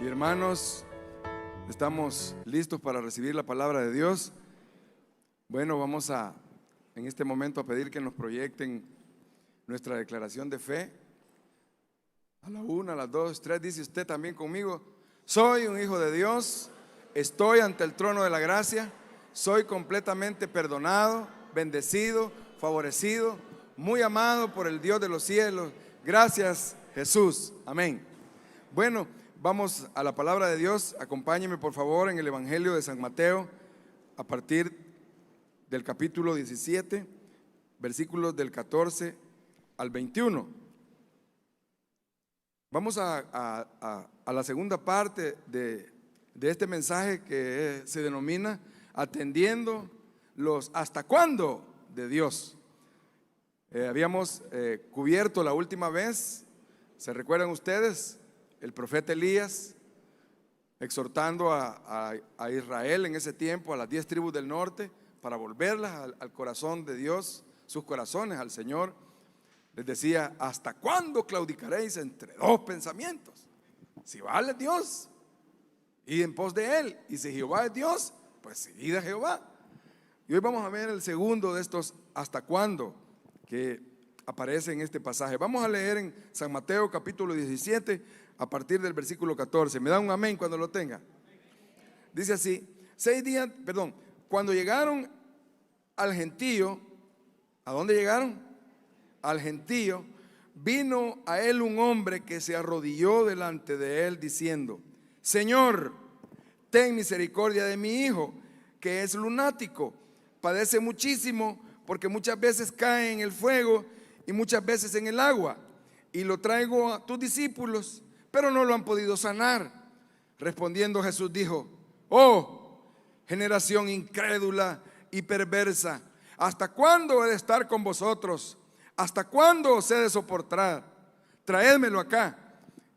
Y hermanos, estamos listos para recibir la palabra de Dios. Bueno, vamos en este momento a pedir que nos proyecten nuestra declaración de fe. A la 1, a las 2, 3, dice usted también conmigo: soy un hijo de Dios, estoy ante el trono de la gracia, soy completamente perdonado, bendecido, favorecido, muy amado por el Dios de los cielos. Gracias, Jesús. Amén. Bueno, vamos a la palabra de Dios. Acompáñeme por favor en el Evangelio de San Mateo, a partir del capítulo 17, versículos del 14 al 21. Vamos a la segunda parte de este mensaje que se denomina atendiendo los hasta cuándo de Dios. Habíamos cubierto la última vez, ¿se recuerdan ustedes? El profeta Elías exhortando a Israel en ese tiempo, a las 10 tribus del norte, para volverlas al corazón de Dios, sus corazones al Señor. Les decía: ¿hasta cuándo claudicaréis entre dos pensamientos? Si vale Dios, id en pos de Él, y si Jehová es Dios, pues seguid a Jehová. Y hoy vamos a ver el segundo de estos hasta cuándo que aparece en este pasaje. Vamos a leer en San Mateo capítulo 17 a partir del versículo 14. ¿Me da un amén cuando lo tenga? Dice así: cuando llegaron al gentío, ¿a dónde llegaron? Al gentío, vino a él un hombre que se arrodilló delante de él diciendo: Señor, ten misericordia de mi hijo, que es lunático, padece muchísimo, porque muchas veces cae en el fuego y muchas veces en el agua, y lo traigo a tus discípulos, pero no lo han podido sanar. Respondiendo Jesús dijo: oh, generación incrédula y perversa, ¿hasta cuándo he de estar con vosotros? ¿Hasta cuándo os he de soportar? Traédmelo acá.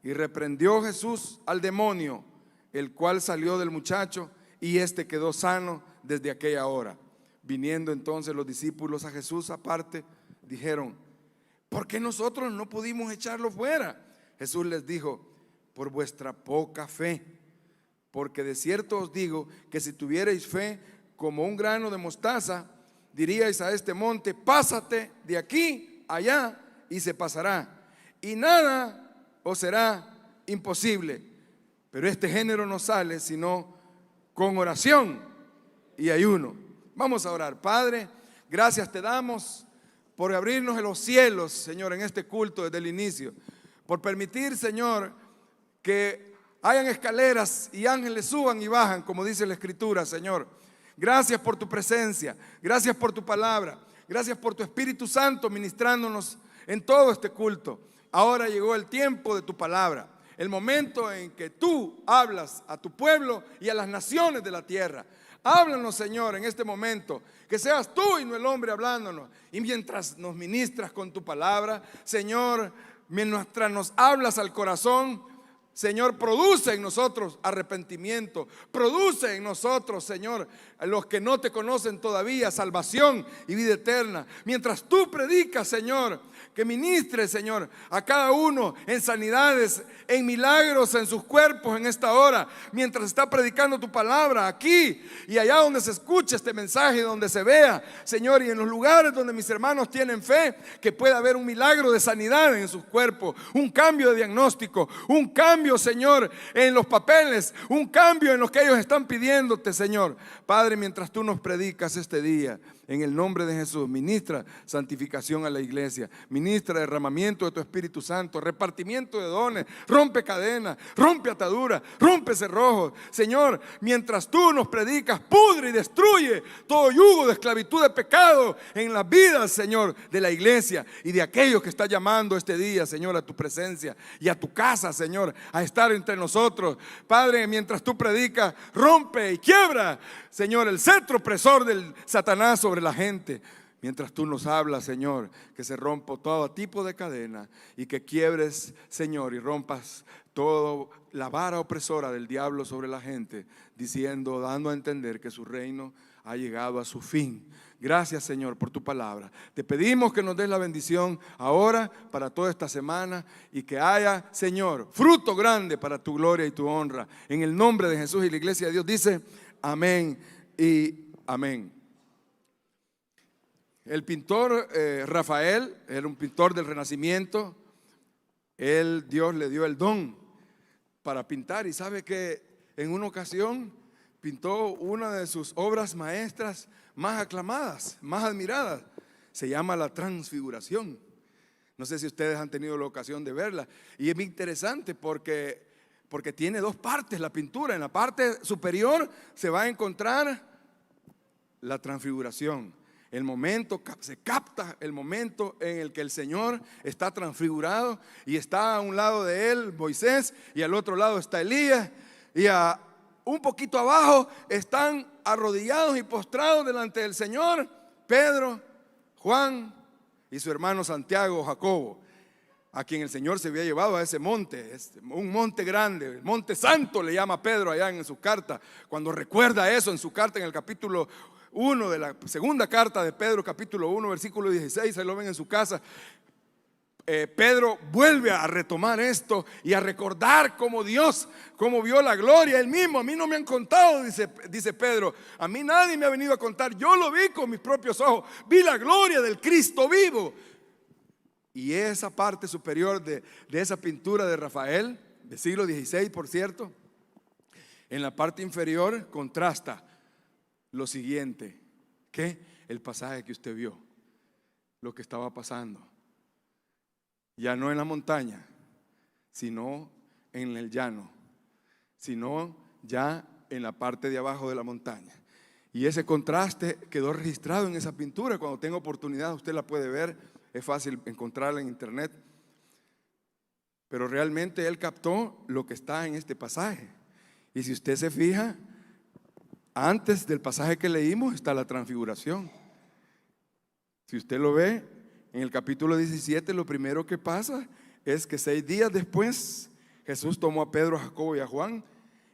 Y reprendió Jesús al demonio, el cual salió del muchacho, y éste quedó sano desde aquella hora. Viniendo entonces los discípulos a Jesús aparte, dijeron: ¿por qué nosotros no pudimos echarlo fuera? Jesús les dijo: por vuestra poca fe. Porque de cierto os digo que si tuvierais fe como un grano de mostaza, diríais a este monte: pásate de aquí allá, y se pasará, y nada os será imposible. Pero este género no sale sino con oración y ayuno. Vamos a orar. Padre, gracias te damos por abrirnos en los cielos, Señor, en este culto desde el inicio, por permitir, Señor, que hayan escaleras y ángeles suban y bajan, como dice la Escritura, Señor. Gracias por tu presencia, gracias por tu palabra, gracias por tu Espíritu Santo ministrándonos en todo este culto. Ahora llegó el tiempo de tu palabra, el momento en que tú hablas a tu pueblo y a las naciones de la tierra. Háblanos, Señor, en este momento, que seas tú y no el hombre hablándonos. Y mientras nos ministras con tu palabra, Señor, mientras nos hablas al corazón, Señor, produce en nosotros arrepentimiento, produce en nosotros, Señor, a los que no te conocen todavía, salvación y vida eterna. Mientras tú predicas, Señor, que ministres, Señor, a cada uno en sanidades, en milagros en sus cuerpos en esta hora, mientras está predicando tu palabra aquí y allá donde se escuche este mensaje, donde se vea, Señor, y en los lugares donde mis hermanos tienen fe, que pueda haber un milagro de sanidad en sus cuerpos, un cambio de diagnóstico, un cambio, Señor, en los papeles, un cambio en lo que ellos están pidiéndote, Señor. Padre, mientras tú nos predicas este día, en el nombre de Jesús, ministra santificación a la iglesia, ministra derramamiento de tu Espíritu Santo, repartimiento de dones, rompe cadenas, rompe ataduras, rompe cerrojos. Señor, mientras tú nos predicas, pudre y destruye todo yugo de esclavitud, de pecado en las vidas, Señor, de la iglesia y de aquellos que está llamando este día, Señor, a tu presencia y a tu casa, Señor, a estar entre nosotros. Padre, mientras tú predicas, rompe y quiebra, Señor, el cetro opresor del Satanás sobre la gente. Mientras tú nos hablas, Señor, que se rompa todo tipo de cadena y que quiebres, Señor, y rompas toda la vara opresora del diablo sobre la gente, diciendo, dando a entender que su reino ha llegado a su fin. Gracias, Señor, por tu palabra. Te pedimos que nos des la bendición ahora para toda esta semana y que haya, Señor, fruto grande para tu gloria y tu honra. En el nombre de Jesús, y la iglesia de Dios dice amén y amén. El pintor Rafael era un pintor del Renacimiento. Dios le dio el don para pintar, y sabe que en una ocasión pintó una de sus obras maestras más aclamadas, más admiradas. Se llama La Transfiguración. No sé si ustedes han tenido la ocasión de verla, y es muy interesante porque tiene dos partes la pintura. En la parte superior se va a encontrar la transfiguración. El momento, se capta el momento en el que el Señor está transfigurado, y está a un lado de él Moisés y al otro lado está Elías, y un poquito abajo están arrodillados y postrados delante del Señor Pedro, Juan y su hermano Santiago, Jacobo, a quien el Señor se había llevado a ese monte, un monte grande, el monte santo le llama Pedro allá en su carta. Cuando recuerda eso en su carta, en el capítulo 1 de la segunda carta de Pedro, capítulo 1, versículo 16, ahí lo ven en su casa. Pedro vuelve a retomar esto y a recordar cómo Dios, cómo vio la gloria él mismo. A mí no me han contado, dice Pedro, a mí nadie me ha venido a contar, yo lo vi con mis propios ojos, vi la gloria del Cristo vivo. Y esa parte superior de esa pintura de Rafael, del siglo XVI, por cierto, en la parte inferior contrasta lo siguiente, que el pasaje que usted vio, lo que estaba pasando, ya no en la montaña, sino en el llano, sino ya en la parte de abajo de la montaña. Y ese contraste quedó registrado en esa pintura. Cuando tenga oportunidad usted la puede ver, es fácil encontrarla en internet. Pero realmente él captó lo que está en este pasaje. Y si usted se fija, antes del pasaje que leímos está la transfiguración. Si usted lo ve en el capítulo 17, lo primero que pasa es que 6 días después Jesús tomó a Pedro, a Jacobo y a Juan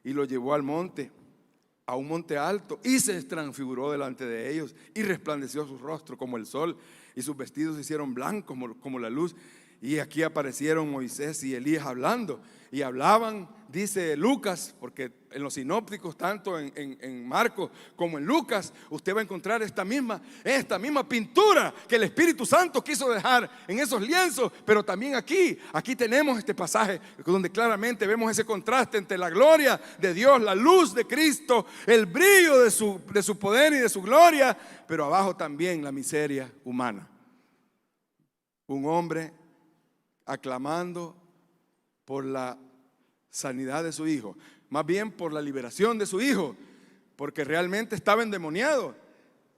y los llevó al monte, a un monte alto, y se transfiguró delante de ellos, y resplandeció su rostro como el sol, y sus vestidos se hicieron blancos como la luz. Y aquí aparecieron Moisés y Elías hablando, y hablaban, dice Lucas, porque en los sinópticos, tanto en Marcos como en Lucas, usted va a encontrar esta misma pintura que el Espíritu Santo quiso dejar en esos lienzos. Pero también aquí tenemos este pasaje donde claramente vemos ese contraste entre la gloria de Dios, la luz de Cristo, el brillo de su poder y de su gloria, pero abajo también la miseria humana. Un hombre aclamando por la sanidad de su hijo, más bien por la liberación de su hijo, porque realmente estaba endemoniado.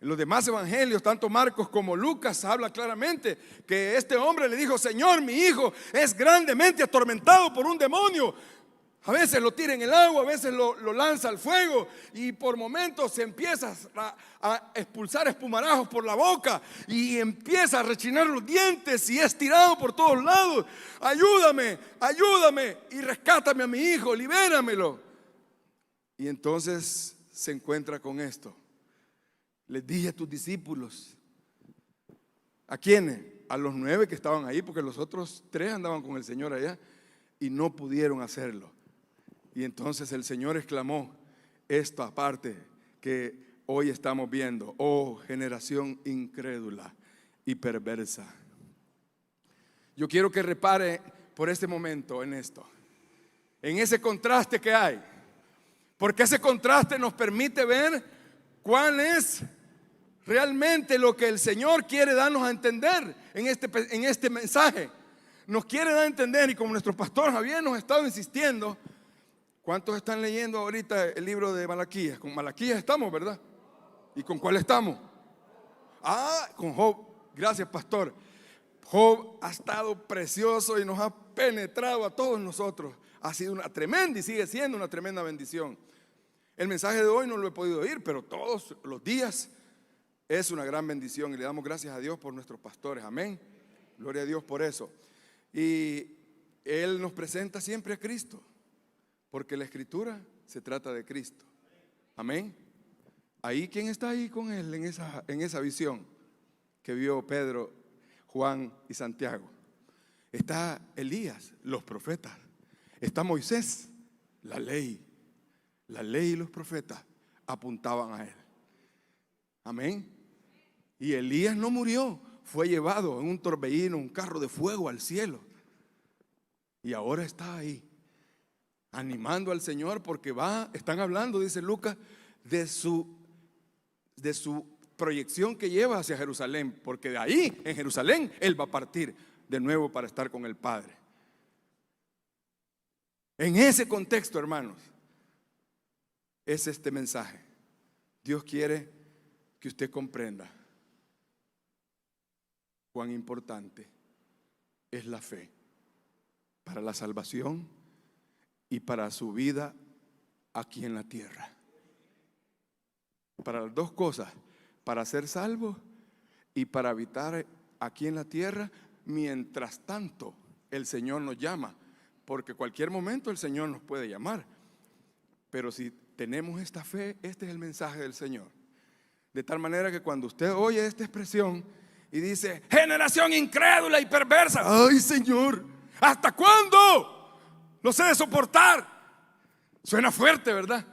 En los demás evangelios, tanto Marcos como Lucas, habla claramente que este hombre le dijo: Señor, mi hijo es grandemente atormentado por un demonio. A veces lo tira en el agua, a veces lo lanza al fuego, y por momentos se empieza a expulsar espumarajos por la boca y empieza a rechinar los dientes y es tirado por todos lados. Ayúdame, ayúdame y rescátame a mi hijo, libéramelo. Y entonces se encuentra con esto: les dije a tus discípulos. ¿A quiénes? A los 9 que estaban ahí, porque los otros 3 andaban con el Señor allá y no pudieron hacerlo. Y entonces el Señor exclamó esta parte que hoy estamos viendo: oh generación incrédula y perversa. Yo quiero que repare por este momento en esto, en ese contraste que hay, porque ese contraste nos permite ver cuál es realmente lo que el Señor quiere darnos a entender en este mensaje. Nos quiere dar a entender, y como nuestro pastor Javier nos ha estado insistiendo. ¿Cuántos están leyendo ahorita el libro de Malaquías? Con Malaquías estamos, ¿verdad? ¿Y con cuál estamos? Con Job. Gracias, pastor. Job ha estado precioso y nos ha penetrado a todos nosotros. Ha sido una tremenda y sigue siendo una tremenda bendición. El mensaje de hoy no lo he podido oír, pero todos los días es una gran bendición, y le damos gracias a Dios por nuestros pastores. Amén. Gloria a Dios por eso. Y Él nos presenta siempre a Cristo, porque la Escritura se trata de Cristo. Amén. Ahí, ¿quién está ahí con Él en esa visión que vio Pedro, Juan y Santiago? Está Elías, los profetas. Está Moisés, la ley. La ley y los profetas apuntaban a Él. Amén. Y Elías no murió, fue llevado en un torbellino, un carro de fuego al cielo. Y ahora está ahí, animando al Señor, porque están hablando, dice Lucas, de su proyección que lleva hacia Jerusalén, porque de ahí, en Jerusalén, Él va a partir de nuevo para estar con el Padre. En ese contexto, hermanos, es este mensaje. Dios quiere que usted comprenda cuán importante es la fe para la salvación y para su vida aquí en la tierra. Para las dos cosas, para ser salvo y para habitar aquí en la tierra, mientras tanto el Señor nos llama, porque cualquier momento el Señor nos puede llamar. Pero si tenemos esta fe, este es el mensaje del Señor. De tal manera que cuando usted oye esta expresión y dice, generación incrédula y perversa, ay Señor, ¿hasta cuándo? Lo sé de soportar. Suena fuerte, ¿verdad?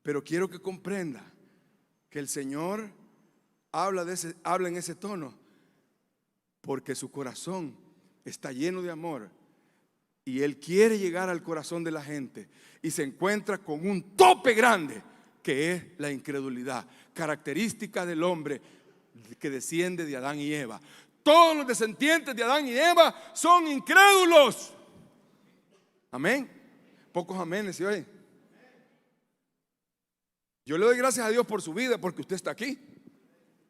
Pero quiero que comprenda que el Señor habla en ese tono porque su corazón está lleno de amor y Él quiere llegar al corazón de la gente y se encuentra con un tope grande que es la incredulidad, característica del hombre que desciende de Adán y Eva. Todos los descendientes de Adán y Eva son incrédulos. Amén. Pocos amenes, ¿sí oye? Yo le doy gracias a Dios por su vida, porque usted está aquí.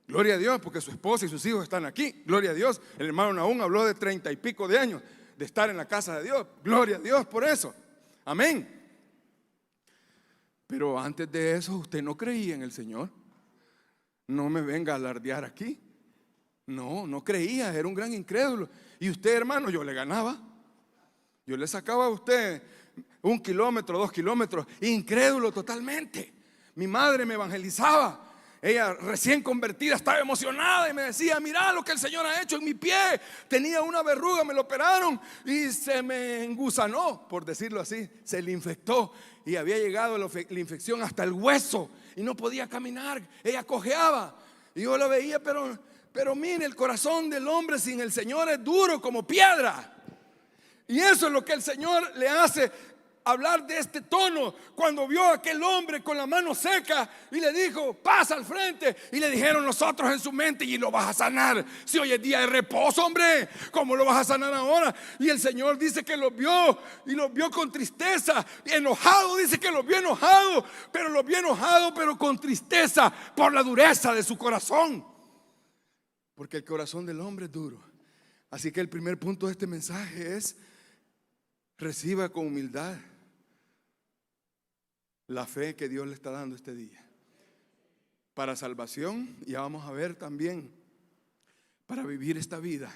Gloria a Dios, porque su esposa y sus hijos están aquí. Gloria a Dios. El hermano Nahum habló de 30 y pico de años de estar en la casa de Dios. Gloria a Dios por eso. Amén. Pero antes de eso usted no creía en el Señor. No me venga a alardear aquí. No creía, era un gran incrédulo. Y usted, hermano, yo le ganaba. Yo le sacaba a usted 1 kilómetro, 2 kilómetros, incrédulo totalmente. Mi madre me evangelizaba. Ella recién convertida estaba emocionada y me decía, mira lo que el Señor ha hecho en mi pie. Tenía una verruga, me lo operaron y se me engusanó, por decirlo así. Se le infectó y había llegado la infección hasta el hueso y no podía caminar. Ella cojeaba y yo la veía, pero mire, el corazón del hombre sin el Señor es duro como piedra. Y eso es lo que el Señor le hace hablar de este tono cuando vio a aquel hombre con la mano seca y le dijo, pasa al frente. Y le dijeron nosotros en su mente, y lo vas a sanar. Si hoy es día de reposo, hombre, ¿cómo lo vas a sanar ahora? Y el Señor dice que lo vio y lo vio con tristeza, enojado, dice que lo vio enojado, pero con tristeza por la dureza de su corazón, porque el corazón del hombre es duro. Así que el primer punto de este mensaje es: reciba con humildad la fe que Dios le está dando este día para salvación, y ya vamos a ver también para vivir esta vida,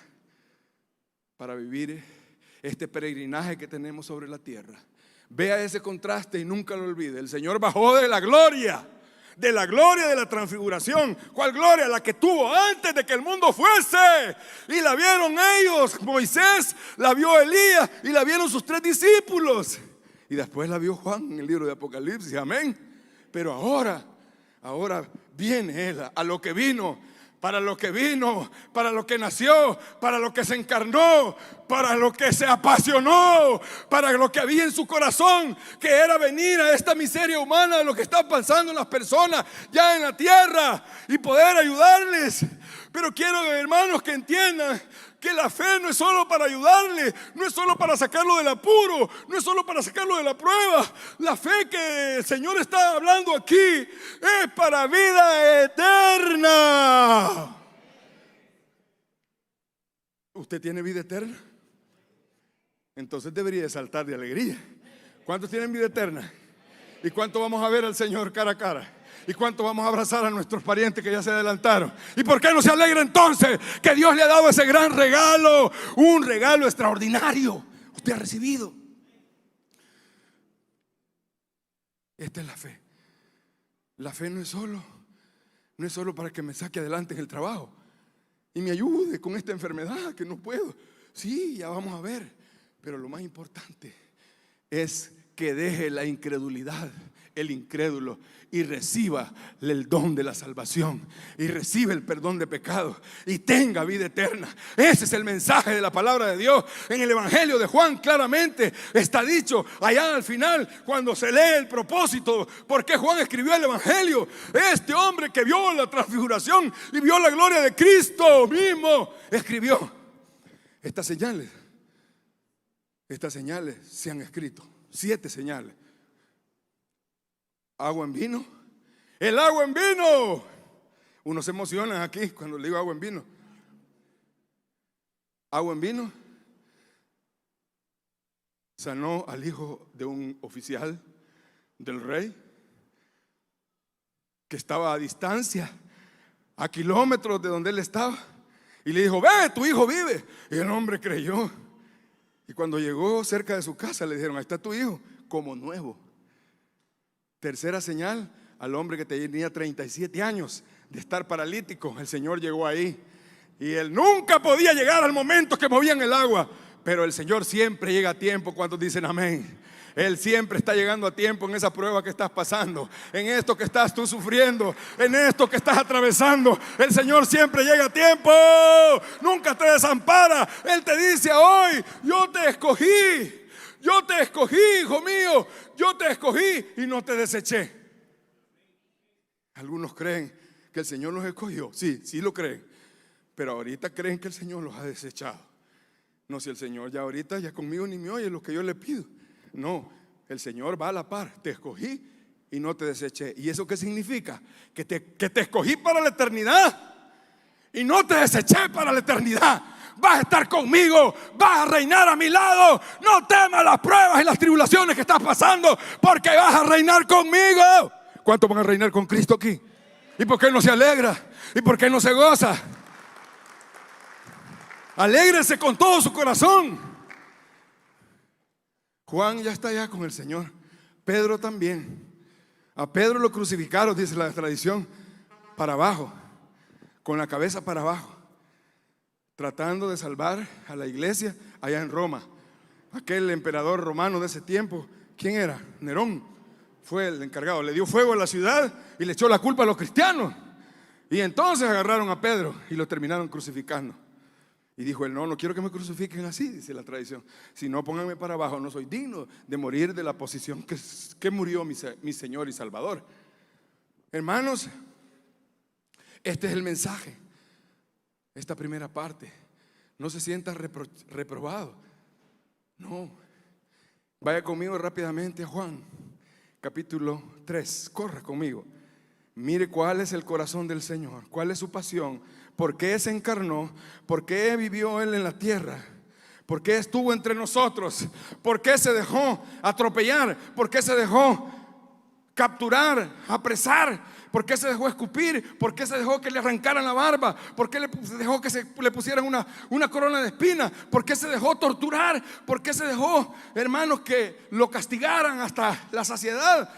para vivir este peregrinaje que tenemos sobre la tierra. Vea ese contraste y nunca lo olvide. El Señor bajó de la gloria de la transfiguración. ¿Cuál gloria? La que tuvo antes de que el mundo fuese. Y la vieron ellos, Moisés, la vio Elías y la vieron sus 3 discípulos. Y después la vio Juan en el libro de Apocalipsis. Amén. Pero ahora viene Él a lo que vino, para lo que vino, para lo que nació, para lo que se encarnó, para lo que se apasionó, para lo que había en su corazón, que era venir a esta miseria humana de lo que están pasando las personas ya en la tierra y poder ayudarles. Pero quiero, hermanos, que entiendan que la fe no es solo para ayudarle, no es solo para sacarlo del apuro, no es solo para sacarlo de la prueba. La fe que el Señor está hablando aquí es para vida eterna. ¿Usted tiene vida eterna? Entonces debería saltar de alegría. ¿Cuántos tienen vida eterna? ¿Y cuánto vamos a ver al Señor cara a cara? ¿Y cuánto vamos a abrazar a nuestros parientes que ya se adelantaron? ¿Y por qué no se alegra entonces que Dios le ha dado ese gran regalo? Un regalo extraordinario, Usted ha recibido. Esta es la fe. La fe no es solo para que me saque adelante en el trabajo y me ayude con esta enfermedad que no puedo. Sí, ya vamos a ver. Pero lo más importante es que deje la incredulidad, el incrédulo, y reciba el don de la salvación y reciba el perdón de pecados y tenga vida eterna. Ese es el mensaje de la palabra de Dios. En el Evangelio de Juan claramente está dicho allá al final, cuando se lee el propósito, por qué Juan escribió el Evangelio. Este hombre que vio la transfiguración y vio la gloria de Cristo mismo, escribió estas señales. Estas señales se han escrito, 7 señales. Agua en vino. El agua en vino. Uno se emociona aquí cuando le digo agua en vino. Agua en vino. Sanó al hijo de un oficial del rey que estaba a distancia, a kilómetros de donde él estaba, y le dijo: ve, tu hijo vive. Y el hombre creyó. Y cuando llegó cerca de su casa le dijeron: ahí está tu hijo, como nuevo. Tercera señal, al hombre que tenía 37 años de estar paralítico, el Señor llegó ahí. Y él nunca podía llegar al momento que movían el agua, pero el Señor siempre llega a tiempo. Cuando dicen amén. Él siempre está llegando a tiempo en esa prueba que estás pasando, en esto que estás tú sufriendo, en esto que estás atravesando. El Señor siempre llega a tiempo, nunca te desampara. Él te dice hoy: yo te escogí. Yo te escogí, hijo mío, yo te escogí y no te deseché. Algunos creen que el Señor los escogió. Sí, sí lo creen. Pero ahorita creen que el Señor los ha desechado. No, si el Señor ya ahorita ya conmigo ni me oye lo que yo le pido. No, el Señor va a la par. Te escogí y no te deseché. ¿Y eso qué significa? Que te escogí para la eternidad y no te deseché para la eternidad. Vas a estar conmigo, vas a reinar a mi lado. No temas las pruebas y las tribulaciones que estás pasando, porque vas a reinar conmigo. ¿Cuántos van a reinar con Cristo aquí? ¿Y por qué no se alegra? ¿Y por qué no se goza? Alégrese con todo su corazón. Juan ya está allá con el Señor. Pedro también. A Pedro lo crucificaron, dice la tradición, para abajo, con la cabeza para abajo, tratando de salvar a la iglesia allá en Roma. Aquel emperador romano de ese tiempo, ¿quién era? Nerón, fue el encargado. Le dio fuego a la ciudad y le echó la culpa a los cristianos. Y entonces agarraron a Pedro y lo terminaron crucificando. Y dijo él: no quiero que me crucifiquen así, dice la tradición. Si no, pónganme para abajo, no soy digno de morir de la posición que murió mi Señor y Salvador. Hermanos, este es el mensaje. Esta primera parte. No se sienta reprobado. No. Vaya conmigo rápidamente a Juan, capítulo 3. Corra conmigo. Mire cuál es el corazón del Señor, cuál es su pasión, por qué se encarnó, por qué vivió Él en la tierra, por qué estuvo entre nosotros, por qué se dejó atropellar, por qué se dejó capturar, apresar, por qué se dejó escupir, por qué se dejó que le arrancaran la barba, por qué se dejó que le pusieran una corona de espinas, por qué se dejó torturar, por qué se dejó, hermanos, que lo castigaran hasta la saciedad.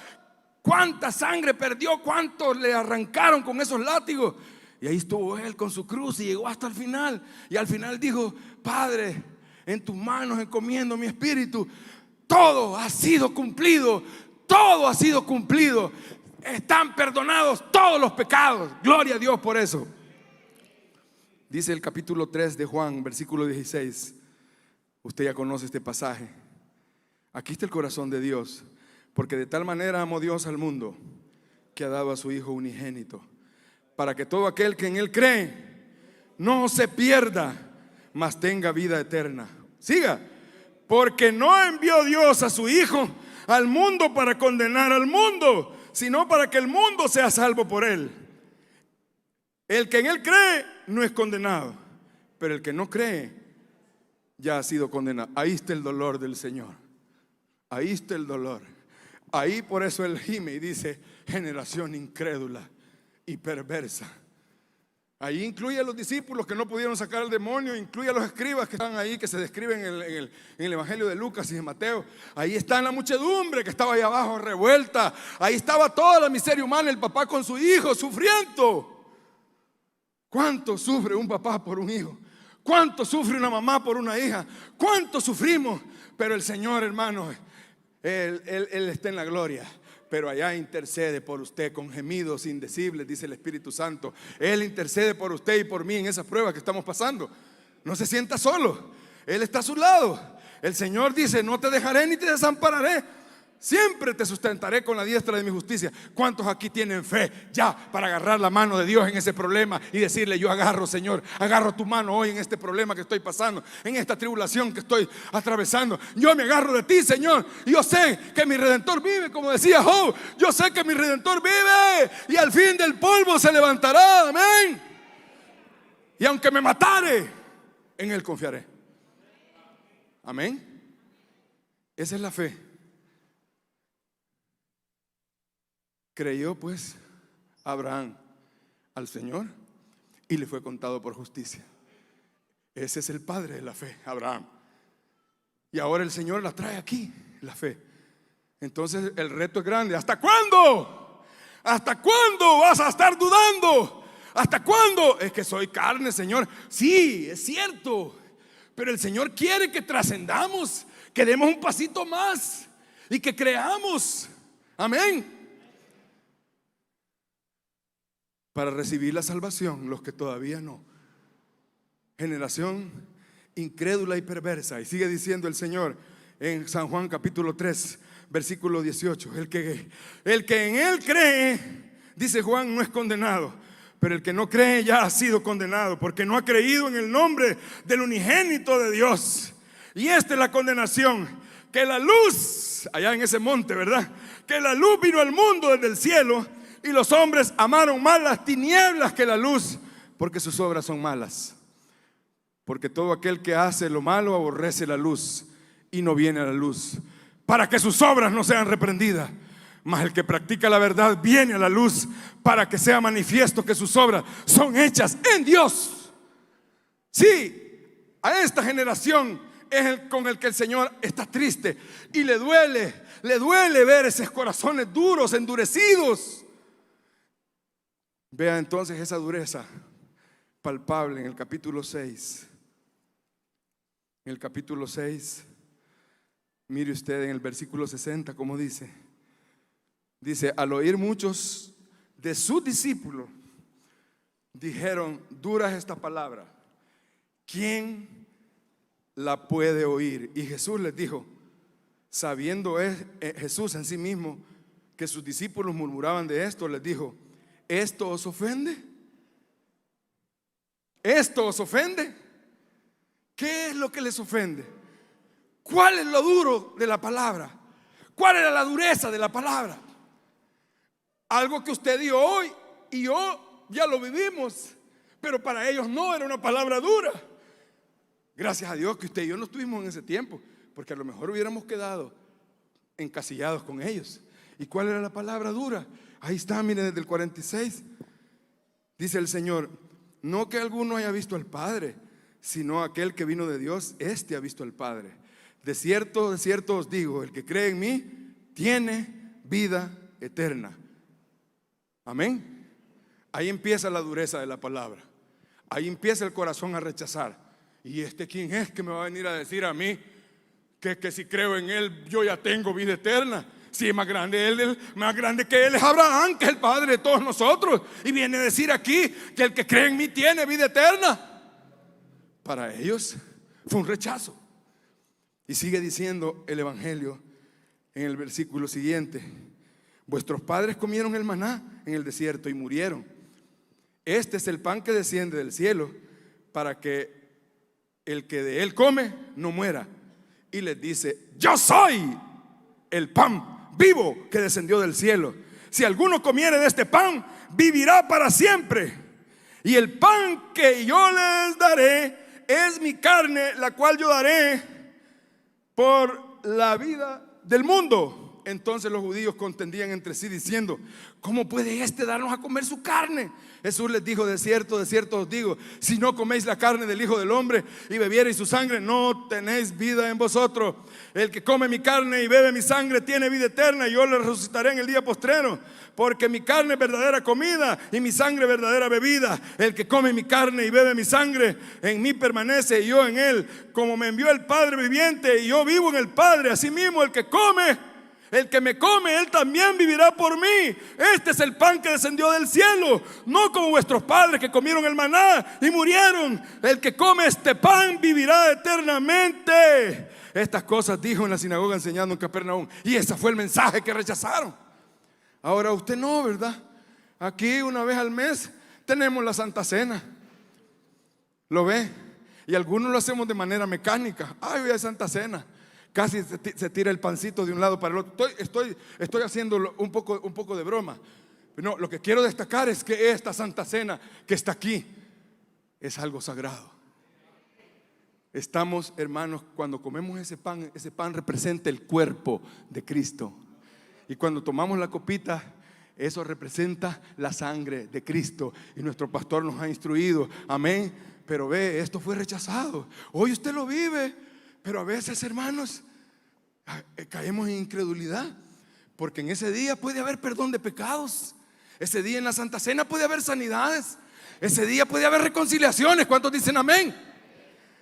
Cuánta sangre perdió, cuánto le arrancaron con esos látigos. Y ahí estuvo Él con su cruz y llegó hasta el final. Y al final dijo: Padre, en tus manos encomiendo mi espíritu. Todo ha sido cumplido. Todo ha sido cumplido. Están perdonados todos los pecados. Gloria a Dios por eso. Dice el capítulo 3 de Juan, versículo 16. Usted ya conoce este pasaje. Aquí está el corazón de Dios. Porque de tal manera amó Dios al mundo, que ha dado a su Hijo unigénito, para que todo aquel que en Él cree no se pierda, mas tenga vida eterna. Siga. Porque no envió Dios a su Hijo al mundo para condenar al mundo, sino para que el mundo sea salvo por Él. El que en Él cree no es condenado, pero el que no cree ya ha sido condenado. Ahí está el dolor del Señor. Ahí está el dolor. Ahí por eso Él gime y dice: generación incrédula y perversa. Ahí incluye a los discípulos que no pudieron sacar al demonio, incluye a los escribas que están ahí, que se describen en el Evangelio de Lucas y de Mateo. Ahí está la muchedumbre que estaba ahí abajo revuelta. Ahí estaba toda la miseria humana, el papá con su hijo sufriendo. ¿Cuánto sufre un papá por un hijo? ¿Cuánto sufre una mamá por una hija? ¿Cuánto sufrimos? Pero el Señor, hermano, Él está en la gloria. Pero allá intercede por usted con gemidos indecibles, dice el Espíritu Santo. Él intercede por usted y por mí en esas pruebas que estamos pasando. No se sienta solo, Él está a su lado. El Señor dice: no te dejaré ni te desampararé, siempre te sustentaré con la diestra de mi justicia. ¿Cuántos aquí tienen fe ya para agarrar la mano de Dios en ese problema y decirle: yo agarro, Señor, agarro tu mano hoy en este problema que estoy pasando, en esta tribulación que estoy atravesando? Yo me agarro de ti, Señor, y yo sé que mi Redentor vive, como decía Job. Yo sé que mi Redentor vive y al fin del polvo se levantará, amén. Y aunque me matare, en Él confiaré, amén. Esa es la fe. Creyó pues Abraham al Señor y le fue contado por justicia. Ese es el padre de la fe, Abraham. Y ahora el Señor la trae aquí, la fe. Entonces el reto es grande. ¿Hasta cuándo? ¿Hasta cuándo vas a estar dudando? ¿Hasta cuándo? Es que soy carne, Señor. Sí, es cierto. Pero el Señor quiere que trascendamos, que demos un pasito más y que creamos. Amén. Para recibir la salvación, los que todavía no. Generación incrédula y perversa. Y sigue diciendo el Señor en San Juan capítulo 3 versículo 18: el que en Él cree, dice Juan, no es condenado, pero el que no cree ya ha sido condenado, porque no ha creído en el nombre del unigénito de Dios. Y esta es la condenación: que la luz, allá en ese monte, ¿verdad?, que la luz vino al mundo desde el cielo, y los hombres amaron más las tinieblas que la luz, porque sus obras son malas. Porque todo aquel que hace lo malo aborrece la luz y no viene a la luz, para que sus obras no sean reprendidas. Mas el que practica la verdad viene a la luz, para que sea manifiesto que sus obras son hechas en Dios. Sí, a esta generación es con el que el Señor está triste y le duele ver esos corazones duros, endurecidos. Vea entonces esa dureza palpable en el capítulo 6. En el capítulo 6, mire usted en el versículo 60 como dice: al oír muchos de sus discípulos, dijeron: dura es esta palabra, ¿quién la puede oír? Y Jesús les dijo, sabiendo Jesús en sí mismo que sus discípulos murmuraban de esto, les dijo: ¿esto os ofende? ¿Esto os ofende? ¿Qué es lo que les ofende? ¿Cuál es lo duro de la palabra? ¿Cuál era la dureza de la palabra? Algo que usted dio hoy y yo ya lo vivimos, pero para ellos no era una palabra dura. Gracias a Dios que usted y yo no estuvimos en ese tiempo, porque a lo mejor hubiéramos quedado encasillados con ellos. ¿Y cuál era la palabra dura? Ahí está, miren, desde el 46. Dice el Señor: no que alguno haya visto al Padre, sino aquel que vino de Dios, este ha visto al Padre. De cierto os digo, el que cree en mí tiene vida eterna. Amén. Ahí empieza la dureza de la palabra. Ahí empieza el corazón a rechazar. ¿Y quién es que me va a venir a decir a mí que si creo en Él yo ya tengo vida eterna? Si es más grande que Él es Abraham, que es el padre de todos nosotros, y viene a decir aquí que el que cree en mí tiene vida eterna. Para ellos fue un rechazo. Y sigue diciendo el Evangelio en el versículo siguiente: vuestros padres comieron el maná en el desierto y murieron. Este es el pan que desciende del cielo, para que el que de él come no muera. Y les dice: yo soy el pan vivo que descendió del cielo. Si alguno comiere de este pan, vivirá para siempre. Y el pan que yo les daré es mi carne, la cual yo daré por la vida del mundo. Entonces los judíos contendían entre sí diciendo: ¿cómo puede este darnos a comer su carne? Jesús les dijo: de cierto os digo, si no coméis la carne del Hijo del Hombre y bebiereis su sangre, no tenéis vida en vosotros. El que come mi carne y bebe mi sangre tiene vida eterna, y yo le resucitaré en el día postrero. Porque mi carne es verdadera comida y mi sangre verdadera bebida. El que come mi carne y bebe mi sangre, en mí permanece y yo en él. Como me envió el Padre viviente y yo vivo en el Padre, asimismo el que me come, él también vivirá por mí. Este es el pan que descendió del cielo, no como vuestros padres que comieron el maná y murieron. El que come este pan vivirá eternamente. Estas cosas dijo en la sinagoga enseñando en Capernaum, y ese fue el mensaje que rechazaron. Ahora usted no, ¿verdad? Aquí una vez al mes tenemos la Santa Cena. ¿Lo ve? Y algunos lo hacemos de manera mecánica. Ay, hoy es Santa Cena. Casi se tira el pancito de un lado para el otro. Estoy haciendo un poco de broma. Pero no, lo que quiero destacar es que esta Santa Cena que está aquí es algo sagrado. Estamos, hermanos, cuando comemos ese pan representa el cuerpo de Cristo. Y cuando tomamos la copita, eso representa la sangre de Cristo. Y nuestro pastor nos ha instruido, amén. Pero ve, esto fue rechazado. Hoy usted lo vive, pero a veces, hermanos, caemos en incredulidad. Porque en ese día puede haber perdón de pecados. Ese día en la Santa Cena puede haber sanidades. Ese día puede haber reconciliaciones. ¿Cuántos dicen amén?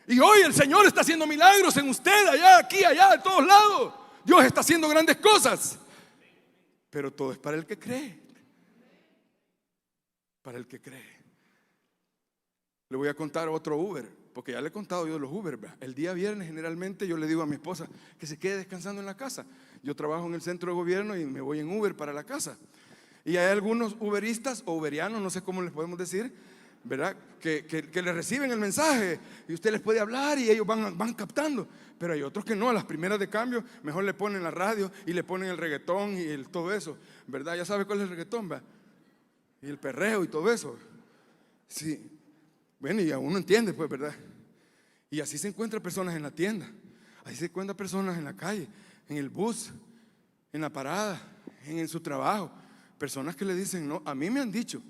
Y hoy el Señor está haciendo milagros en usted, allá, aquí, allá, de todos lados. Dios está haciendo grandes cosas. Pero todo es para el que cree. Para el que cree. Le voy a contar otro Uber, porque ya le he contado yo de los Uber. El día viernes generalmente yo le digo a mi esposa que se quede descansando en la casa. Yo trabajo en el centro de gobierno y me voy en Uber para la casa. Y hay algunos uberistas o uberianos, no sé cómo les podemos decir, ¿verdad? Que le reciben el mensaje y usted les puede hablar y ellos van captando. Pero hay otros que no, a las primeras de cambio mejor le ponen la radio y le ponen el reggaetón y todo eso, ¿verdad? Ya sabe cuál es el reggaetón, ¿verdad? Y el perreo y todo eso. Sí. Bueno, y uno entiende, pues, ¿verdad? Y así se encuentran personas en la tienda, así se encuentran personas en la calle, en el bus, en la parada, en su trabajo. Personas que le dicen, no, a mí me han dicho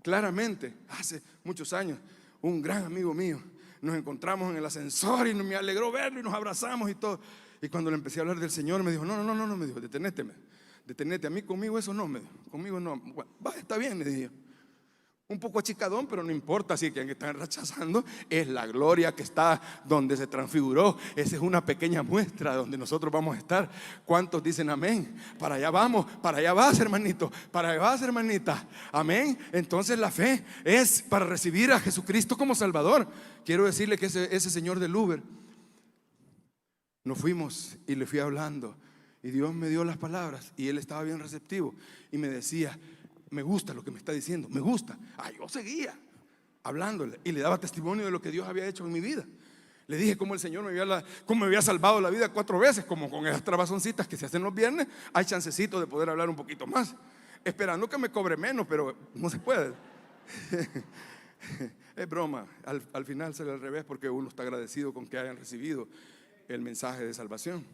claramente, hace muchos años, un gran amigo mío, nos encontramos en el ascensor y me alegró verlo y nos abrazamos y todo. Y cuando le empecé a hablar del Señor me dijo, no, me dijo, detenete, a mí conmigo eso no, me dijo, conmigo no. Bueno, va, está bien, le dije. Un poco achicadón, pero no importa, si que están rechazando es la gloria que está donde se transfiguró. Esa es una pequeña muestra donde nosotros vamos a estar. ¿Cuántos dicen amén? Para allá vamos, para allá vas, hermanito, para allá vas, hermanita. Amén. Entonces la fe es para recibir a Jesucristo como Salvador. Quiero decirle que ese señor del Uber, nos fuimos y le fui hablando y Dios me dio las palabras y él estaba bien receptivo y me decía, me gusta lo que me está diciendo, me gusta. Yo seguía hablándole y le daba testimonio de lo que Dios había hecho en mi vida. Le dije cómo el Señor cómo me había salvado la vida 4 veces, como con esas trabazoncitas que se hacen los viernes, hay chancecito de poder hablar un poquito más, esperando que me cobre menos, pero no se puede. Es broma, al final sale al revés, porque uno está agradecido con que hayan recibido el mensaje de salvación.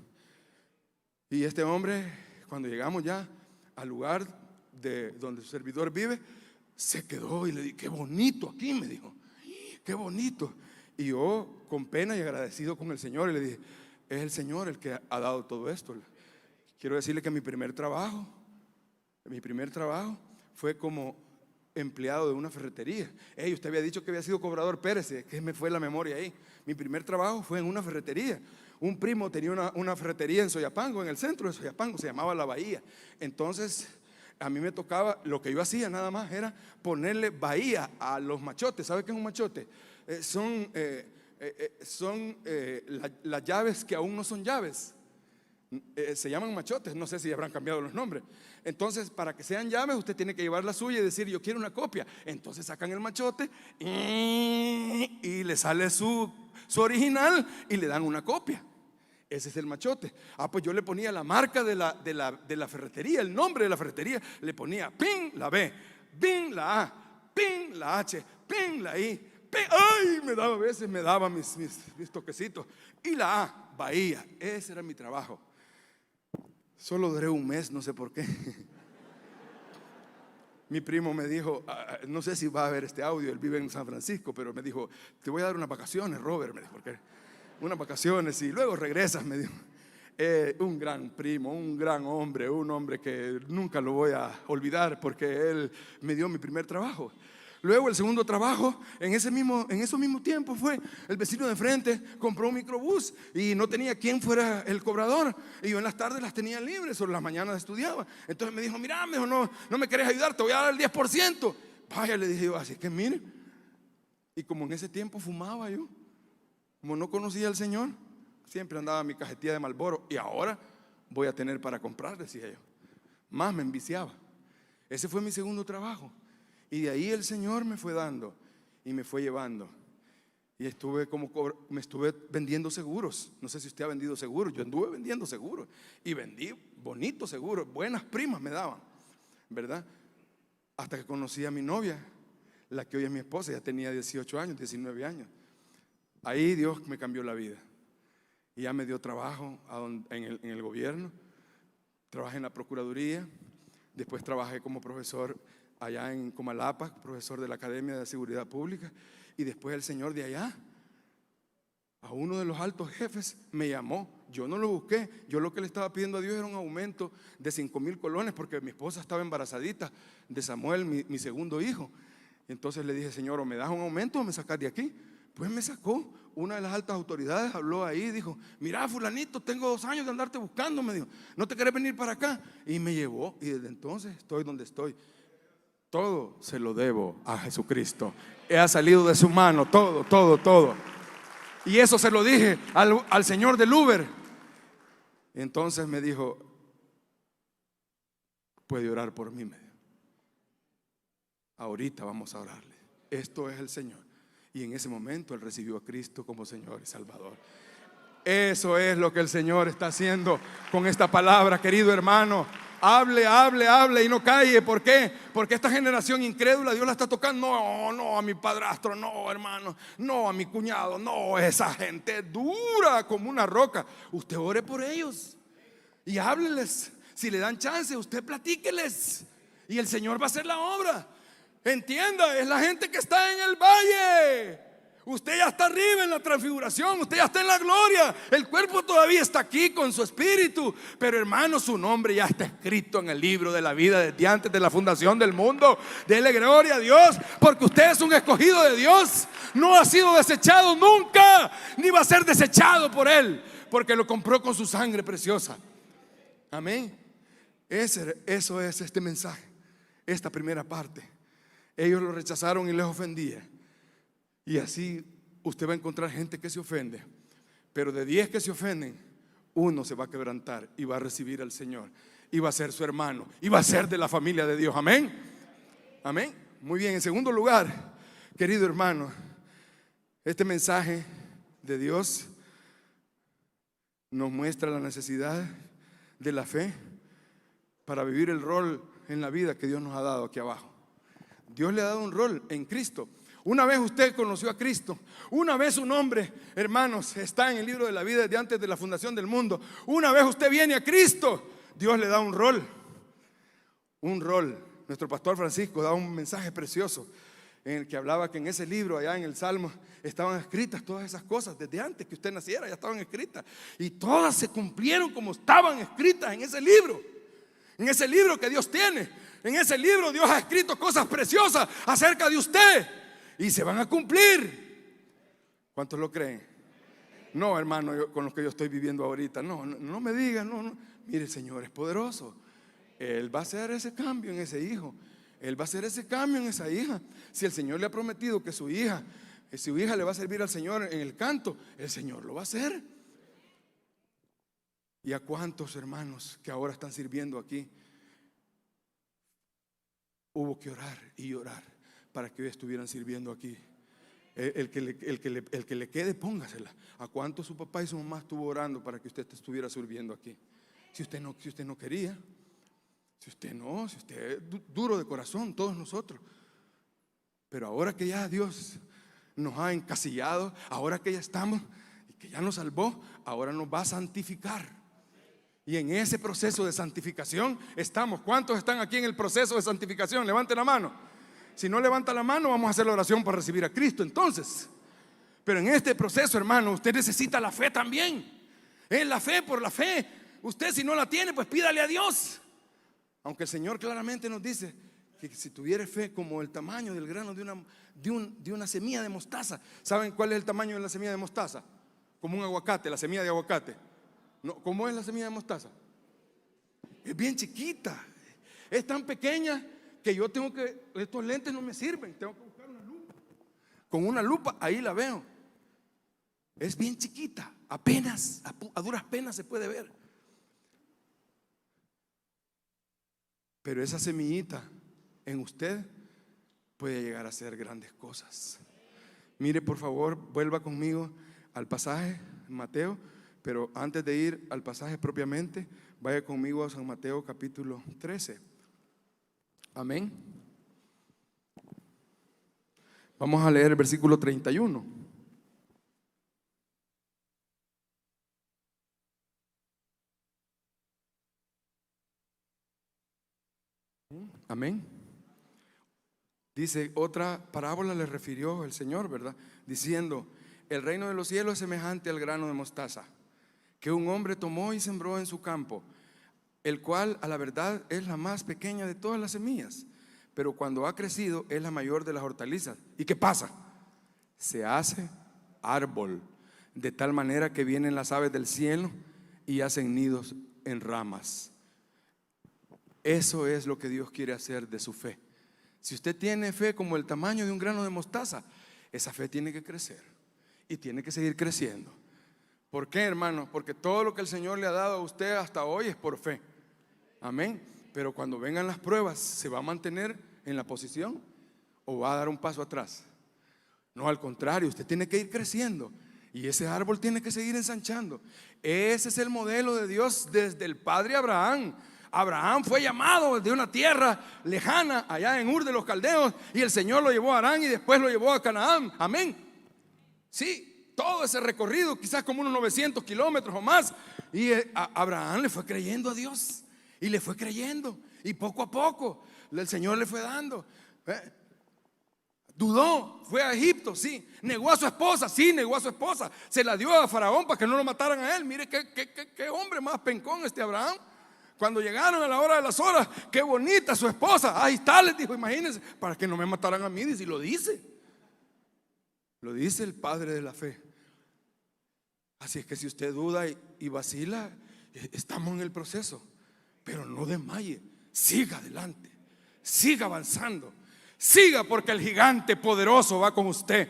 Y este hombre, cuando llegamos ya al lugar de donde su servidor vive, se quedó y le dije, qué bonito aquí, me dijo, qué bonito. Y yo con pena y agradecido con el Señor, y le dije, es el Señor el que ha dado todo esto. Quiero decirle que mi primer trabajo fue como empleado de una ferretería. Usted había dicho que había sido cobrador, Pérez, que me fue la memoria ahí. Mi primer trabajo fue en una ferretería. Un primo tenía una ferretería en Soyapango, en el centro de Soyapango, se llamaba La Bahía. Entonces a mí me tocaba, lo que yo hacía nada más era ponerle bahía a los machotes. ¿Sabe qué es un machote? Son las llaves que aún no son llaves. Se llaman machotes, no sé si habrán cambiado los nombres. Entonces, para que sean llaves, usted tiene que llevar la suya y decir, yo quiero una copia. Entonces sacan el machote y le sale su original y le dan una copia. Ese es el machote. Pues yo le ponía la marca de la ferretería, el nombre de la ferretería. Le ponía PIN la B, PIN la A, PIN la H, PIN la I, PIN. Ay, a veces me daba mis toquecitos. Y la A, Bahía. Ese era mi trabajo. Solo duré un mes, no sé por qué. Mi primo me dijo, no sé si va a ver este audio, él vive en San Francisco, pero me dijo, te voy a dar unas vacaciones, Robert, me dijo, porque unas vacaciones y luego regresas, me dijo. Un gran primo, un gran hombre, un hombre que nunca lo voy a olvidar porque él me dio mi primer trabajo. Luego el segundo trabajo, en esos mismos tiempos fue el vecino de enfrente compró un microbús y no tenía quien fuera el cobrador. Y yo en las tardes las tenía libres, o en las mañanas estudiaba. Entonces me dijo, mira, me dijo, no me querés ayudar, te voy a dar el 10%. Vaya, le dije yo, así que mire. Y como en ese tiempo fumaba yo, como no conocía al Señor, siempre andaba mi cajetilla de Marlboro. Y ahora voy a tener para comprar, decía yo. Más me enviciaba. Ese fue mi segundo trabajo. Y de ahí el Señor me fue dando y me fue llevando. Y me estuve vendiendo seguros. No sé si usted ha vendido seguros. Yo anduve vendiendo seguros. Y vendí bonitos seguros. Buenas primas me daban, ¿verdad? Hasta que conocí a mi novia, la que hoy es mi esposa. Ya tenía 18 años, 19 años. Ahí Dios me cambió la vida. Y ya me dio trabajo en el gobierno. Trabajé en la Procuraduría. Después trabajé como profesor allá en Comalapa, profesor de la Academia de Seguridad Pública. Y después el Señor de allá, a uno de los altos jefes, me llamó. Yo no lo busqué. Yo lo que le estaba pidiendo a Dios era un aumento de 5,000 colones, porque mi esposa estaba embarazadita de Samuel, mi segundo hijo. Entonces le dije, Señor, o me das un aumento o me sacas de aquí. Pues me sacó. Una de las altas autoridades habló ahí y dijo, mira, fulanito, tengo 2 años de andarte buscando, me dijo, ¿no te querés venir para acá? Y me llevó, y desde entonces estoy donde estoy. Todo se lo debo a Jesucristo. Ha salido de su mano, todo. Y eso se lo dije al señor del Uber. Entonces me dijo, puede orar por mí, me dijo. Ahorita vamos a orarle. Esto es el Señor. Y en ese momento él recibió a Cristo como Señor y Salvador. Eso es lo que el Señor está haciendo con esta palabra, querido hermano. Hable y no calle. ¿Por qué? Porque esta generación incrédula Dios la está tocando. No, a mi padrastro, no, hermano, no, a mi cuñado, no, esa gente dura como una roca. Usted ore por ellos y hábleles. Si le dan chance, usted platíqueles y el Señor va a hacer la obra. Entienda, es la gente que está en el valle. Usted ya está arriba en la transfiguración, usted ya está en la gloria. El cuerpo todavía está aquí con su espíritu, pero hermano, su nombre ya está escrito en el libro de la vida desde antes de la fundación del mundo. Dele gloria a Dios, porque usted es un escogido de Dios. No ha sido desechado nunca, ni va a ser desechado por Él, porque lo compró con su sangre preciosa. Amén. Eso es este mensaje, esta primera parte. Ellos lo rechazaron y les ofendía. Y así usted va a encontrar gente que se ofende. Pero de 10 que se ofenden, uno se va a quebrantar y va a recibir al Señor. Y va a ser su hermano. Y va a ser de la familia de Dios. Amén. Amén. Muy bien. En segundo lugar, querido hermano, este mensaje de Dios nos muestra la necesidad de la fe para vivir el rol en la vida que Dios nos ha dado aquí abajo. Dios le ha dado un rol en Cristo. Una vez usted conoció a Cristo. Una vez su nombre, hermanos, está en el libro de la vida desde antes de la fundación del mundo. Una vez usted viene a Cristo, Dios le da un rol. Un rol. Nuestro pastor Francisco da un mensaje precioso en el que hablaba que en ese libro, allá en el Salmo, estaban escritas todas esas cosas. Desde antes que usted naciera ya estaban escritas. Y todas se cumplieron como estaban escritas en ese libro. En ese libro que Dios tiene. En ese libro Dios ha escrito cosas preciosas acerca de usted. Y se van a cumplir. ¿Cuántos lo creen? No, hermano, con lo que yo estoy viviendo ahorita. No me digan, no. Mire, el Señor es poderoso. Él va a hacer ese cambio en ese hijo. Él va a hacer ese cambio en esa hija. Si el Señor le ha prometido que su hija le va a servir al Señor en el canto, el Señor lo va a hacer. ¿Y a cuántos hermanos que ahora están sirviendo aquí hubo que orar y orar para que hoy estuvieran sirviendo aquí? El que le quede, póngasela. ¿A cuánto su papá y su mamá estuvo orando para que usted estuviera sirviendo aquí? Si usted no quería, si usted es duro de corazón, todos nosotros. Pero ahora que ya Dios nos ha encasillado, ahora que ya estamos y que ya nos salvó, ahora nos va a santificar. Y en ese proceso de santificación estamos. ¿Cuántos están aquí en el proceso de santificación? Levanten la mano. Si no levanta la mano, vamos a hacer la oración para recibir a Cristo entonces. Pero en este proceso, hermano, usted necesita la fe también. Es la fe por la fe. Usted, si no la tiene, pues pídale a Dios. Aunque el Señor claramente nos dice que si tuviera fe como el tamaño del grano de una semilla de mostaza. ¿Saben cuál es el tamaño de la semilla de mostaza? Como un aguacate, la semilla de aguacate. No, ¿cómo es la semilla de mostaza? Es bien chiquita. Es tan pequeña que yo tengo que, estos lentes no me sirven, tengo que buscar una lupa. Con una lupa ahí la veo. Es bien chiquita, apenas, a duras penas se puede ver. Pero esa semillita en usted puede llegar a ser grandes cosas. Mire, por favor, vuelva conmigo al pasaje, Mateo. Pero antes de ir al pasaje propiamente, vaya conmigo a San Mateo capítulo 13. Amén. Vamos a leer el versículo 31. Amén. Dice, otra parábola le refirió el Señor, ¿verdad? Diciendo, el reino de los cielos es semejante al grano de mostaza, que un hombre tomó y sembró en su campo, el cual a la verdad es la más pequeña de todas las semillas, pero cuando ha crecido es la mayor de las hortalizas. ¿Y qué pasa? Se hace árbol, de tal manera que vienen las aves del cielo y hacen nidos en ramas. Eso es lo que Dios quiere hacer de su fe. Si usted tiene fe como el tamaño de un grano de mostaza, esa fe tiene que crecer y tiene que seguir creciendo. ¿Por qué, hermano? Porque todo lo que el Señor le ha dado a usted hasta hoy es por fe. Amén. Pero cuando vengan las pruebas, ¿se va a mantener en la posición o va a dar un paso atrás? No, al contrario, usted tiene que ir creciendo y ese árbol tiene que seguir ensanchando. Ese es el modelo de Dios desde el padre Abraham. Abraham fue llamado de una tierra lejana, allá en Ur de los Caldeos, y el Señor lo llevó a Harán y después lo llevó a Canaán. Amén. Sí, todo ese recorrido, quizás como unos 900 kilómetros o más. Y Abraham le fue creyendo a Dios, y le fue creyendo, y poco a poco el Señor le fue dando. Dudó, fue a Egipto, sí. Negó a su esposa, sí, negó a su esposa. Se la dio a Faraón para que no lo mataran a él. Mire qué hombre más pencón este Abraham. Cuando llegaron a la hora de las horas, qué bonita su esposa. Ahí está, les dijo, imagínense, para que no me mataran a mí. Y lo dice el padre de la fe. Así es que si usted duda y vacila, estamos en el proceso. Pero no desmaye, siga adelante, siga avanzando, siga, porque el gigante poderoso va con usted.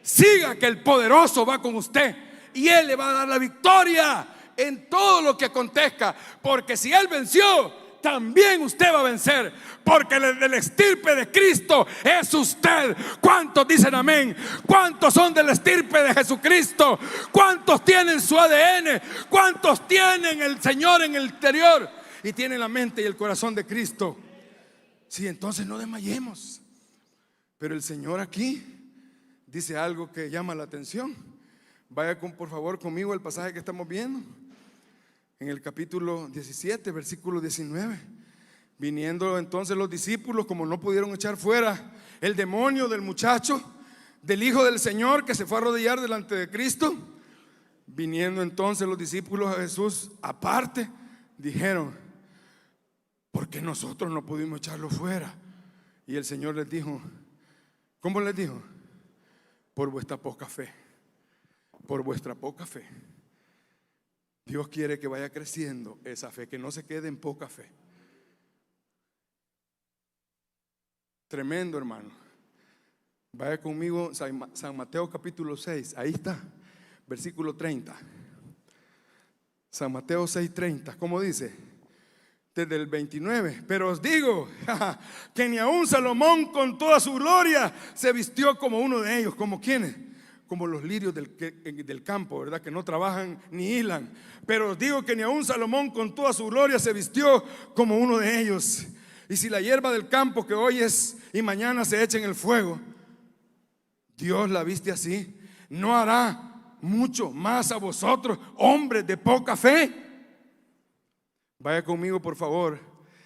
Siga, que el poderoso va con usted y Él le va a dar la victoria en todo lo que acontezca, porque si Él venció, también usted va a vencer, porque el estirpe de Cristo es usted. ¿Cuántos dicen amén? ¿Cuántos son del estirpe de Jesucristo? ¿Cuántos tienen su ADN? ¿Cuántos tienen el Señor en el interior y tienen la mente y el corazón de Cristo? Sí, entonces no desmayemos. Pero el Señor aquí dice algo que llama la atención. Vaya por favor conmigo al pasaje que estamos viendo. En el capítulo 17, versículo 19. Viniendo entonces los discípulos, como no pudieron echar fuera el demonio del muchacho, del hijo del Señor, que se fue a arrodillar delante de Cristo, viniendo entonces los discípulos a Jesús aparte, dijeron: ¿por qué nosotros no pudimos echarlo fuera? Y el Señor les dijo, ¿cómo les dijo? Por vuestra poca fe. Por vuestra poca fe. Dios quiere que vaya creciendo esa fe, que no se quede en poca fe. Tremendo, hermano. Vaya conmigo San Mateo capítulo 6, ahí está, versículo 30. San Mateo 6:30, ¿cómo dice? Desde el 29. Pero os digo que ni aun Salomón con toda su gloria se vistió como uno de ellos. ¿Como quiénes? Como los lirios del campo, ¿verdad? Que no trabajan ni hilan. Pero os digo que ni aun Salomón con toda su gloria se vistió como uno de ellos. Y si la hierba del campo que hoy es y mañana se echa en el fuego, Dios la viste así, ¿no hará mucho más a vosotros, hombres de poca fe? Vaya conmigo, por favor,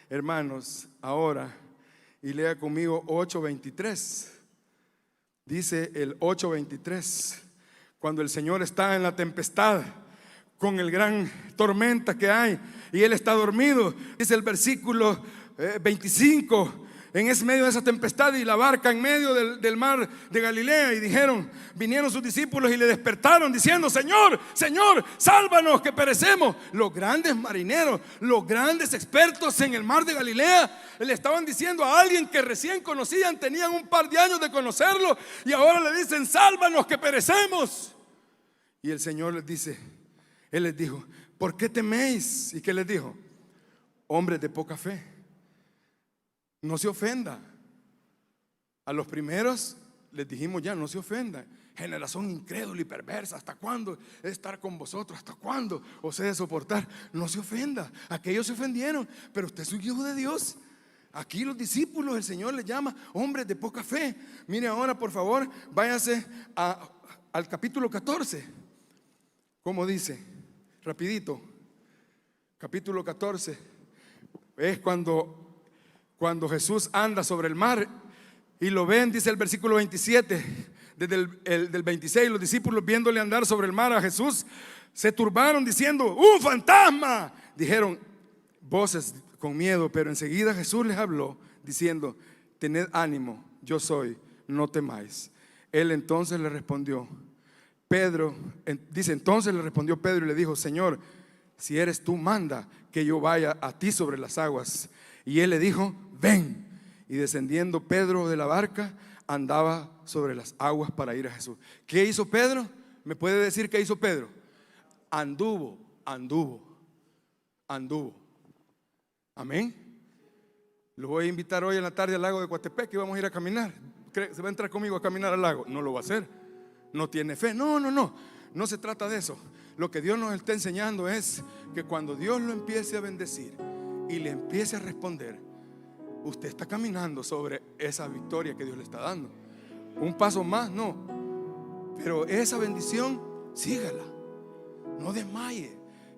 hermanos, ahora, y lea conmigo 8:23. Dice el 8:23, cuando el Señor está en la tempestad, con el gran tormenta que hay, y Él está dormido. Dice el versículo 25, en ese medio de esa tempestad y la barca en medio del mar de Galilea, y vinieron sus discípulos y le despertaron diciendo: Señor, Señor, sálvanos que perecemos. Los grandes marineros, los grandes expertos en el mar de Galilea, le estaban diciendo a alguien que recién conocían, tenían un par de años de conocerlo, y ahora le dicen: sálvanos que perecemos. Y el Señor les dice, Él les dijo: ¿por qué teméis? ¿Y qué les dijo? Hombres de poca fe. No se ofenda. A los primeros les dijimos ya: no se ofenda. Generación incrédula y perversa, ¿hasta cuándo estar con vosotros? ¿Hasta cuándo os he de soportar? No se ofenda. Aquellos se ofendieron, pero usted es un hijo de Dios. Aquí los discípulos, el Señor les llama hombres de poca fe. Mire ahora, por favor, váyase al capítulo 14. ¿Cómo dice? Rapidito. Capítulo 14. Es cuando Jesús anda sobre el mar y lo ven, dice el versículo 27, desde del 26, los discípulos viéndole andar sobre el mar a Jesús, se turbaron diciendo: ¡un fantasma! Dijeron voces con miedo, pero enseguida Jesús les habló diciendo: tened ánimo, yo soy, no temáis. Él entonces le respondió, entonces le respondió Pedro y le dijo: Señor, si eres tú, manda que yo vaya a ti sobre las aguas. Y él le dijo: ven. Y descendiendo Pedro de la barca, andaba sobre las aguas para ir a Jesús. ¿Qué hizo Pedro? ¿Me puede decir qué hizo Pedro? Anduvo. Amén. Lo voy a invitar hoy en la tarde al lago de Coatepec y vamos a ir a caminar. ¿Se va a entrar conmigo a caminar al lago? No lo va a hacer. No tiene fe. No se trata de eso. Lo que Dios nos está enseñando es que cuando Dios lo empiece a bendecir y le empiece a responder, usted está caminando sobre esa victoria que Dios le está dando. Un paso más, no, pero esa bendición, sígala, no desmaye.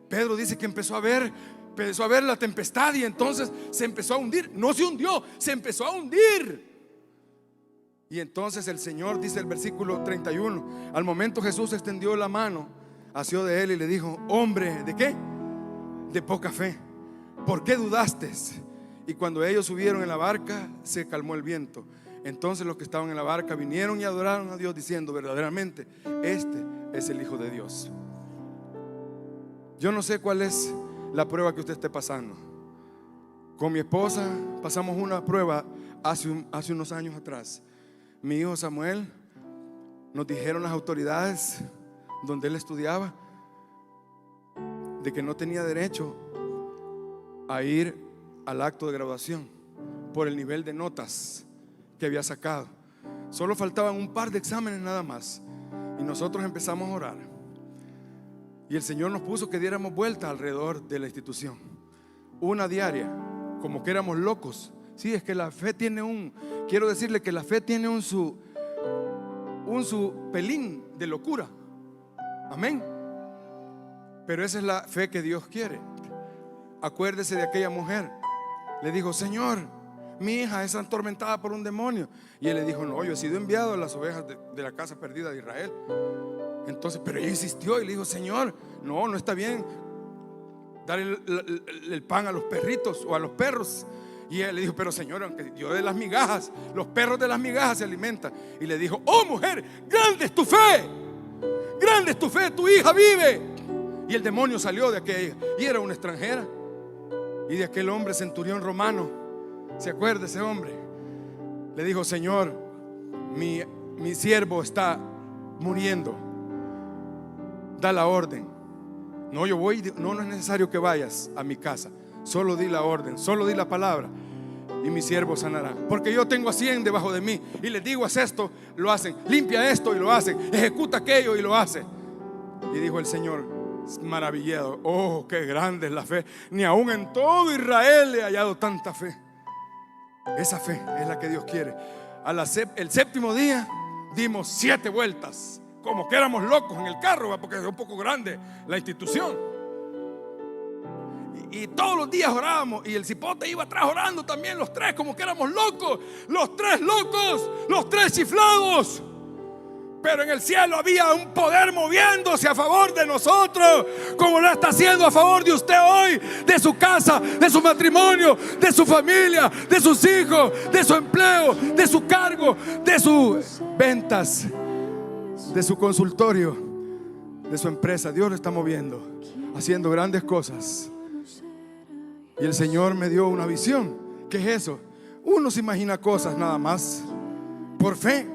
Pedro dice que empezó a ver la tempestad y entonces se empezó a hundir. No se hundió, se empezó a hundir. Y entonces el Señor, dice el versículo 31, al momento Jesús extendió la mano, asió de él y le dijo: hombre, ¿de qué? De poca fe, ¿por qué dudaste? Y cuando ellos subieron en la barca, se calmó el viento. Entonces los que estaban en la barca vinieron y adoraron a Dios diciendo: verdaderamente este es el Hijo de Dios. Yo no sé cuál es la prueba que usted esté pasando. Con mi esposa pasamos una prueba hace unos años atrás. Mi hijo Samuel, nos dijeron las autoridades donde él estudiaba de que no tenía derecho a ir al acto de graduación por el nivel de notas que había sacado. Solo faltaban un par de exámenes nada más, y nosotros empezamos a orar, y el Señor nos puso que diéramos vuelta alrededor de la institución, una diaria, como que éramos locos. Sí, es que la fe tiene quiero decirle que la fe tiene un su pelín de locura. Amén. Pero esa es la fe que Dios quiere. Acuérdese de aquella mujer. Le dijo: Señor, mi hija es atormentada por un demonio. Y él le dijo: no, yo he sido enviado a las ovejas de la casa perdida de Israel. Entonces, pero ella insistió y le dijo: Señor, no está bien dar el pan a los perritos o a los perros. Y él le dijo: pero Señor, aunque yo de las migajas, los perros de las migajas se alimentan. Y le dijo: oh mujer, grande es tu fe, tu hija vive. Y el demonio salió de aquella, y era una extranjera. Y de aquel hombre centurión romano, ¿se acuerda ese hombre? Le dijo: Señor, mi siervo está muriendo, da la orden. No, yo voy, no es necesario que vayas a mi casa, solo di la orden, solo di la palabra y mi siervo sanará. Porque yo tengo a 100 debajo de mí y les digo: haz esto, lo hacen, limpia esto y lo hacen, ejecuta aquello y lo hacen. Y dijo el Señor, maravillado: oh, qué grande es la fe, ni aún en todo Israel he hallado tanta fe. Esa fe es la que Dios quiere. El séptimo día dimos 7 vueltas, como que éramos locos en el carro, porque es un poco grande la institución. Y todos los días orábamos. Y el cipote iba atrás orando también, los tres, como que éramos locos. Los tres locos, los tres chiflados. Pero en el cielo había un poder moviéndose a favor de nosotros, como lo está haciendo a favor de usted hoy, de su casa, de su matrimonio, de su familia, de sus hijos, de su empleo, de su cargo, de sus ventas, de su consultorio, de su empresa. Dios lo está moviendo, haciendo grandes cosas. Y el Señor me dio una visión. ¿Qué es eso? Uno se imagina cosas nada más por fe.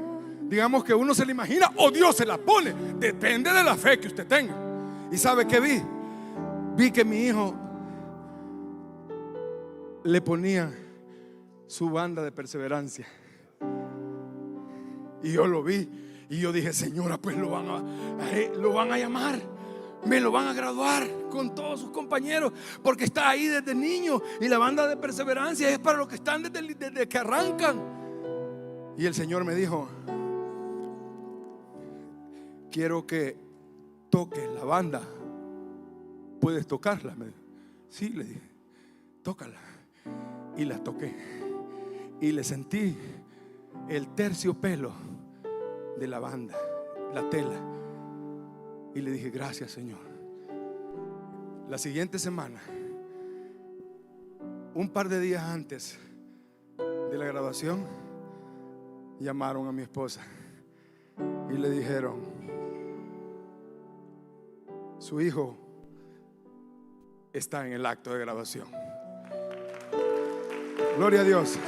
Digamos que uno se la imagina o Dios se la pone. Depende de la fe que usted tenga. ¿Y sabe qué vi? Vi que mi hijo le ponía su banda de perseverancia. Y yo lo vi. Y yo dije, Señora, pues lo van a llamar. Me lo van a graduar con todos sus compañeros, porque está ahí desde niño. Y la banda de perseverancia es para los que están desde que arrancan. Y el Señor me dijo, quiero que toques la banda. ¿Puedes tocarla? Me dijo. Sí, le dije, tócala. Y la toqué. Y le sentí el terciopelo de la banda, la tela. Y le dije, gracias, Señor. La siguiente semana, un par de días antes de la graduación, llamaron a mi esposa y le dijeron, su hijo está en el acto de graduación. Gloria a Dios.